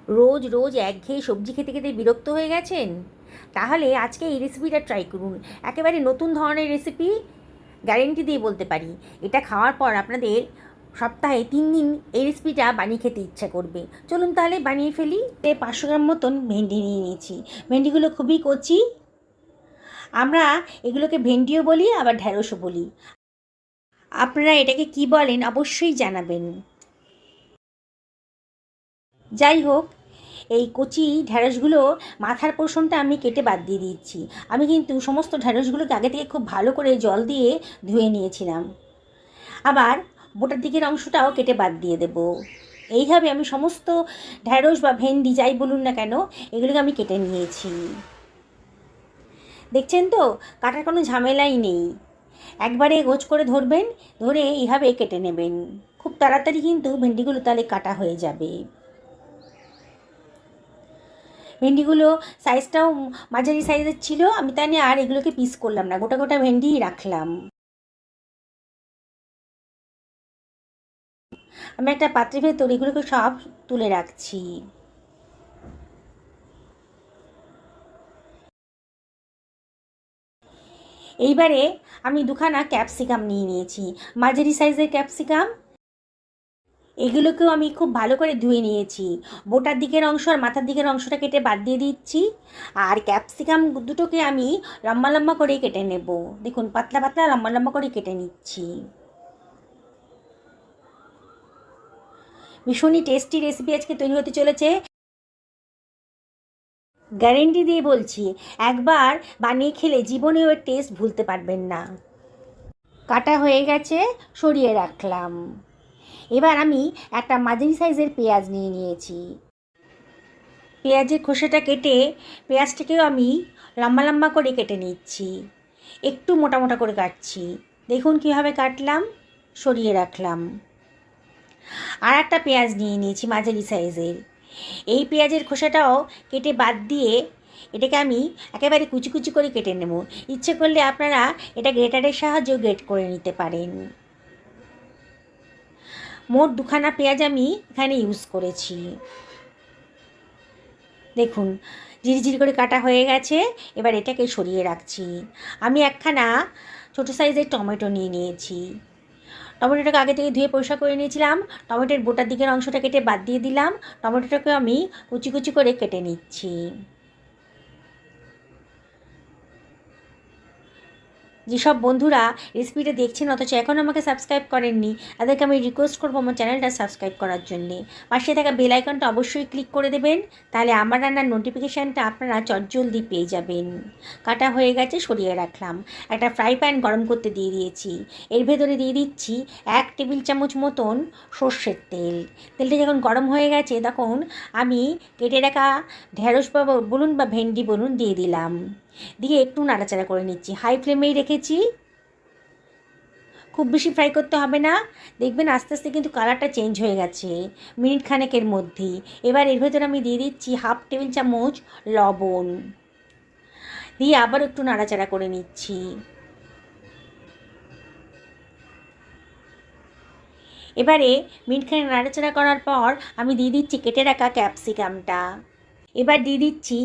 রোজ রোজ একঘেয়ে সবজি খেতে খেতে বিরক্ত হয়ে গেছেন? তাহলে আজকে এই রেসিপিটা ট্রাই করুন। একেবারে নতুন ধরনের রেসিপি, গ্যারেন্টি দিয়ে বলতে পারি। এটা খাওয়ার পর আপনাদের সপ্তাহে 3 দিন এই রেসিপিটা বানিয়ে খেতে ইচ্ছা করবে। চলুন তাহলে বানিয়ে ফেলি। 500 গ্রাম মতন ভেন্ডি নিয়ে নিয়েছি। ভেন্ডিগুলো খুবই কচি। আমরা এগুলোকে ভেন্ডিও বলি, আবার ঢ্যাঁড়সও বলি। আপনারা এটাকে কি বলেন অবশ্যই জানাবেন। যাই হোক, এই কচি ঢ্যাঁড়সগুলো মাথার পোর্শনটা আমি কেটে বাদ দিয়ে দিচ্ছি। আমি কিন্তু সমস্ত ঢ্যাঁড়সগুলোকে আগে থেকে খুব ভালো করে জল দিয়ে ধুয়ে নিয়েছিলাম। আবার বোটার দিকের অংশটাও কেটে বাদ দিয়ে দেব। এইভাবে আমি সমস্ত ঢ্যাঁড়স বা ভেন্ডি যাই বলুন না কেন, এগুলোকে আমি কেটে নিয়েছি। দেখছেন তো, কাটার কোনো ঝামেলাই নেই। একবারে গোছ করে ধরবেন, ধরে এইভাবে কেটে নেবেন। খুব তাড়াতাড়ি কিন্তু ভেন্ডিগুলো তাহলে কাটা হয়ে যাবে। ভেন্ডিগুলো সাইজটাও মাঝারি সাইজের ছিল, আমি তাই নিয়ে আর এগুলোকে পিস করলাম না, গোটা গোটা ভেন্ডিই রাখলাম। আমি একটা পাত্রের ভেতর এগুলোকে সব তুলে রাখছি। এইবারে আমি দুখানা ক্যাপসিকাম নিয়ে নিয়েছি, মাঝারি সাইজের ক্যাপসিকাম। এগুলোকেও আমি খুব ভালো করে ধুয়ে নিয়েছি। বোটার দিকের অংশ আর মাথার দিকের অংশটা কেটে বাদ দিয়ে দিচ্ছি। আর ক্যাপসিকাম দুটোকে আমি লম্বা লম্বা করে কেটে নেব। দেখুন, পাতলা পাতলা লম্বা লম্বা করে কেটে নিচ্ছি। ভীষণই টেস্টি রেসিপি আজকে তৈরি হতে চলেছে। গ্যারেন্টি দিয়ে বলছি, একবার বানিয়ে খেলে জীবনেও এর টেস্ট ভুলতে পারবেন না। কাটা হয়ে গেছে, সরিয়ে রাখলাম। এবার আমি একটা মাঝারি সাইজের পেঁয়াজ নিয়ে নিয়েছি। পেঁয়াজের খোসাটা কেটে পেঁয়াজটাকেও আমি লম্বা লম্বা করে কেটে নিচ্ছি। একটু মোটা মোটা করে কাটছি। দেখুন কীভাবে কাটলাম, সরিয়ে রাখলাম। আর একটা পেঁয়াজ নিয়ে নিয়েছি মাঝারি সাইজের। এই পেঁয়াজের খোসাটাও কেটে বাদ দিয়ে এটাকে আমি একেবারে কুচি কুচি করে কেটে নেব। ইচ্ছে করলে আপনারা এটা গ্রেটারের সাহায্যেও গ্রেট করে নিতে পারেন। মোট দুখানা পেঁয়াজ আমি এখানে ইউজ করেছি। দেখুন, ঝিরিঝিরি করে কাটা হয়ে গেছে। এবার এটাকে সরিয়ে রাখছি। আমি একখানা ছোটো সাইজের টমেটো নিয়ে নিয়েছি। টমেটোটাকে আগে থেকে ধুয়ে পরিষ্কার করে নিয়েছিলাম। টমেটোর বোটার দিকের অংশটা কেটে বাদ দিয়ে দিলাম। টমেটোটাকে আমি কুচি কুচি করে কেটে নিচ্ছি। যেসব বন্ধুরা রেসিপিটা দেখছেন অথচ এখনও আমাকে সাবস্ক্রাইব করেননি, তাদেরকে আমি রিকোয়েস্ট করবো আমার চ্যানেলটা সাবস্ক্রাইব করার জন্যে। পাশে থাকা বেল আইকনটা অবশ্যই ক্লিক করে দেবেন, তাহলে আমার রান্নার নোটিফিকেশানটা আপনারা চটজলদি পেয়ে যাবেন। কাটা হয়ে গেছে, সরিয়ে রাখলাম। একটা ফ্রাই প্যান গরম করতে দিয়ে দিয়েছি। এর ভেতরে দিয়ে দিচ্ছি 1 টেবিল চামচ মতন সর্ষের তেল। তেলটা যখন গরম হয়ে গেছে তখন আমি কেটে রাখা ঢ্যাঁড়স বলুন বা ভেন্ডি বলুন দিয়ে দিলাম। দিয়ে একটু নাড়াচাড়া করে নিচ্ছি। হাই ফ্লেমেই রেখেছি, খুব বেশি ফ্রাই করতে হবে না। দেখবেন আস্তে আস্তে কিন্তু কালারটা চেঞ্জ হয়ে গেছে মিনিট খানেকের মধ্যেই। এবার এর ভেতরে আমি দিয়ে দিচ্ছি 1/2 টেবিল চামচ লবণ, দিয়ে আবার একটু নাড়াচাড়া করে নিচ্ছি। এবারে মিনিটখানেক নাড়াচাড়া করার পর আমি দিয়ে দিচ্ছি কেটে রাখা ক্যাপসিকামটা। এবার দিয়ে দিচ্ছি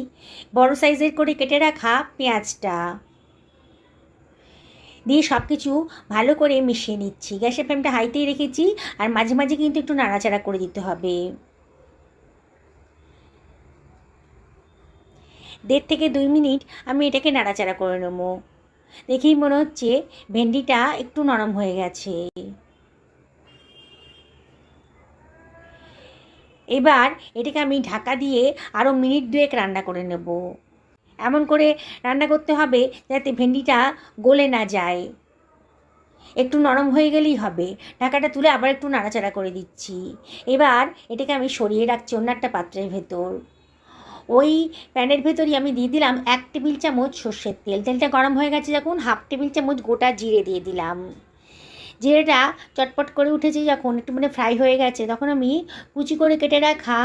বড় সাইজের করে কেটে রাখা পেঁয়াজটা, দিয়ে সব কিছু ভালো করে মিশিয়ে নিচ্ছি। গ্যাসের ফ্লেমটা হাইতেই রেখেছি, আর মাঝে মাঝে কিন্তু একটু নাড়াচাড়া করে দিতে হবে। 1.5 থেকে 2 মিনিট আমি এটাকে নাড়াচাড়া করে নেব। দেখেই মনে হচ্ছে ভেন্ডিটা একটু নরম হয়ে গেছে। এবার এটাকে আমি ঢাকা দিয়ে আরও মিনিট 2 রান্না করে নেব। এমন করে রান্না করতে হবে যাতে ভেন্ডিটা গলে না যায়, একটু নরম হয়ে গেলেই হবে। ঢাকাটা তুলে আবার একটু নাড়াচাড়া করে দিচ্ছি। এবার এটাকে আমি সরিয়ে রাখছি অন্য একটা পাত্রের ভেতর। ওই প্যানের ভেতরই আমি দিয়ে দিলাম 1 টেবিল চামচ সর্ষের তেল। তেলটা গরম হয়ে গেছে যখন 1/2 টেবিল চামচ গোটা জিরে দিয়ে দিলাম। জিরেটা চটপট করে উঠেছে যখন, একটু মানে ফ্রাই হয়ে গেছে, তখন আমি কুচি করে কেটে রাখা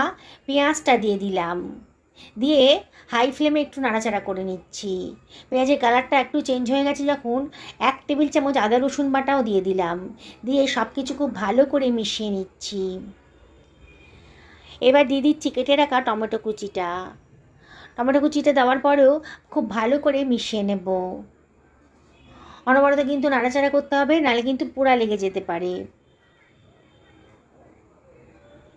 পেঁয়াজটা দিয়ে দিলাম। দিয়ে হাই ফ্লেমে একটু নাড়াচাড়া করে নিচ্ছি। পেঁয়াজের কালারটা একটু চেঞ্জ হয়ে গেছে যখন 1 টেবিল চামচ আদা রসুন বাটাও দিয়ে দিলাম। দিয়ে সব কিছু খুব ভালো করে মিশিয়ে নিচ্ছি। এবার দিয়ে দিচ্ছি কেটে রাখা টমেটো কুচিটা। টমেটো কুচিটা দেওয়ার পরেও খুব ভালো করে মিশিয়ে নেব। অনবরত কিন্তু নাড়াচাড়া করতে হবে, নাহলে কিন্তু পোড়া লেগে যেতে পারে।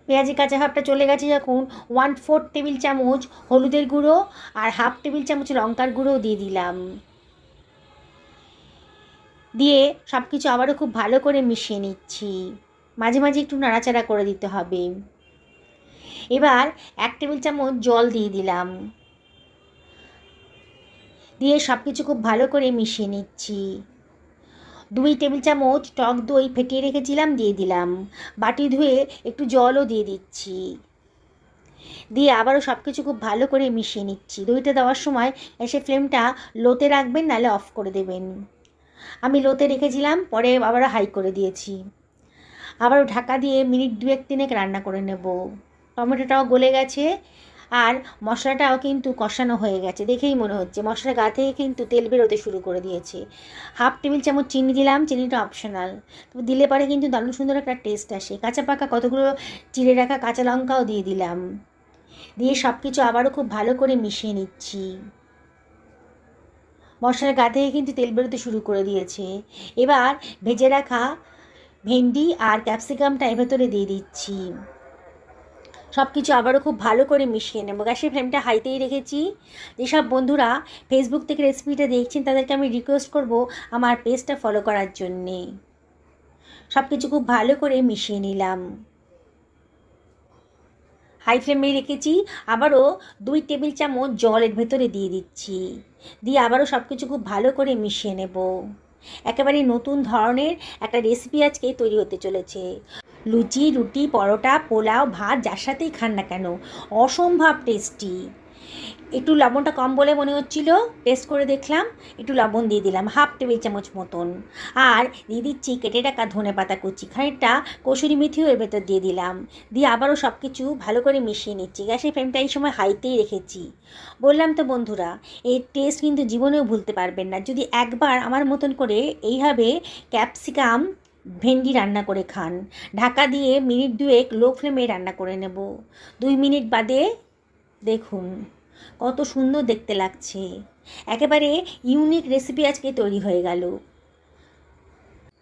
পেঁয়াজি কাঁচা ভাবটা চলে গেছে যখন 1/4 টেবিল চামচ হলুদের গুঁড়ো আর 1/2 টেবিল চামচ লঙ্কার গুঁড়োও দিয়ে দিলাম। দিয়ে সব কিছু আবারও খুব ভালো করে মিশিয়ে নিচ্ছি। মাঝে মাঝে একটু নাড়াচাড়া করে দিতে হবে। এবার 1 টেবিল চামচ জল দিয়ে দিলাম। দিয়ে সব কিছু খুব ভালো করে মিশিয়ে নিচ্ছি। 2 টেবিল চামচ টক দই ফেটিয়ে রেখেছিলাম দিয়ে দিলাম। বাটি ধুয়ে একটু জলও দিয়ে দিচ্ছি। দিয়ে আবারও সব কিছু খুব ভালো করে মিশিয়ে নিচ্ছি। দইটা দেওয়ার সময় এসে ফ্লেমটা লোতে রাখবেন, নাহলে অফ করে দেবেন। আমি লোতে রেখেছিলাম, পরে আবারও হাই করে দিয়েছি। আবারও ঢাকা দিয়ে মিনিট 2-3 রান্না করে নেব। টমেটোটাও গলে গেছে আর মশলাটাও কিন্তু কষানো হয়ে গেছে, দেখেই মনে হচ্ছে। মশলা গা থেকে কিন্তু তেল বেরোতে শুরু করে দিয়েছে। 1/2 টেবিল চামচ চিনি দিলাম, চিনিটা অপশনাল, তবে দিলে পরে কিন্তু দারুণ সুন্দর একটা টেস্ট আসে। কাঁচা পাকা কতগুলো চিড়ে রাখা কাঁচা লঙ্কাও দিয়ে দিলাম। দিয়ে সব কিছু আবারও খুব ভালো করে মিশিয়ে নিচ্ছি। মশলার গা থেকে কিন্তু তেল বেরোতে শুরু করে দিয়েছে। এবার ভেজে রাখা ভেন্ডি আর ক্যাপসিকামটা এর ভেতরে দিয়ে দিচ্ছি। সব কিছু আবারও খুব ভালো করে মিশিয়ে নেব। গ্যাসের ফ্লেমটা হাইতেই রেখেছি। যেসব বন্ধুরা ফেসবুক থেকে রেসিপিটা দেখছেন তাদেরকে আমি রিকোয়েস্ট করব আমার পেজটা ফলো করার জন্যে। সব কিছু খুব ভালো করে মিশিয়ে নিলাম। হাই ফ্লেমে রেখেছি। আবারও 2 টেবিল চামচ জল এর ভেতরে দিয়ে দিচ্ছি। দিয়ে আবারও সব কিছু খুব ভালো করে মিশিয়ে নেব। একেবারে নতুন ধরনের একটা রেসিপি আজকে তৈরি হতে চলেছে। লুচি, রুটি, পরোটা, পোলাও, ভাত যার সাথেই খান না কেন অসম্ভব টেস্টি। একটু লবণটা কম বলে মনে হচ্ছিল, টেস্ট করে দেখলাম, একটু লবণ দিয়ে দিলাম 1/2 টেবিল চামচ মতন। আর দিয়ে দিচ্ছি কেটে রাখা ধনে পাতা কুচি, খানিকটা কসুরি মেথিও এর ভেতর দিয়ে দিলাম। দিয়ে আবারও সব কিছু ভালো করে মিশিয়ে নিচ্ছি। গ্যাসের ফ্লেমটা এই সময় হাইতেই রেখেছি। বললাম তো বন্ধুরা, এই টেস্ট কিন্তু জীবনেও ভুলতে পারবেন না যদি একবার আমার মতন করে এইভাবে ক্যাপসিকাম ভেন্ডি রান্না করে খান। ঢাকা দিয়ে মিনিট 2 লো ফ্লেমে রান্না করে নেব। 2 মিনিট বাদে দেখুন কত সুন্দর দেখতে লাগছে। একেবারে ইউনিক রেসিপি আজকে তৈরি হয়ে গেল।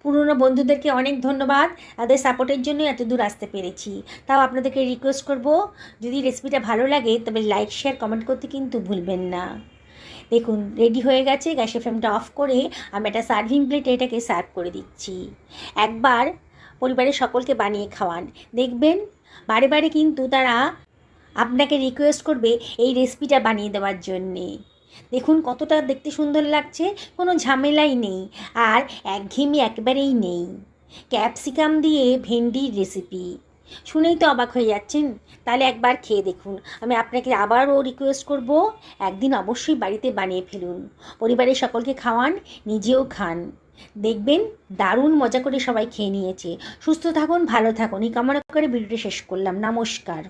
পুরনো বন্ধুদেরকে অনেক ধন্যবাদ, তাদের সাপোর্টের জন্য এত দূর আসতে পেরেছি। তাও আপনাদেরকে রিকোয়েস্ট করব, যদি রেসিপিটা ভালো লাগে তবে লাইক, শেয়ার, কমেন্ট করতে কিন্তু ভুলবেন না। দেখুন রেডি হয়ে গেছে। গ্যাসের ফ্লেমটা অফ করে আমি একটা সার্ভিং প্লেটে এটাকে সার্ভ করে দিচ্ছি। একবার পরিবারের সকলকে বানিয়ে খাওয়ান, দেখবেন বারে বারে কিন্তু তারা আপনাকে রিকোয়েস্ট করবে এই রেসিপিটা বানিয়ে দেওয়ার জন্যে। দেখুন কতটা দেখতে সুন্দর লাগছে, কোনো ঝামেলাই নেই আর একঘেয়েমি একেবারেই নেই। ক্যাপসিকাম দিয়ে ভেন্ডির রেসিপি শুনেই তো অবাক হয়ে যাচ্ছেন, তাহলে একবার খেয়ে দেখুন। আমি আপনাকে আবারও রিকোয়েস্ট করব, একদিন অবশ্যই বাড়িতে বানিয়ে ফেলুন, পরিবারের সকলকে খাওয়ান, নিজেও খান, দেখবেন দারুণ মজা করে সবাই খেয়ে নিয়েছে। সুস্থ থাকুন, ভালো থাকুন, এই কামনা করে ভিডিওটি শেষ করলাম। নমস্কার।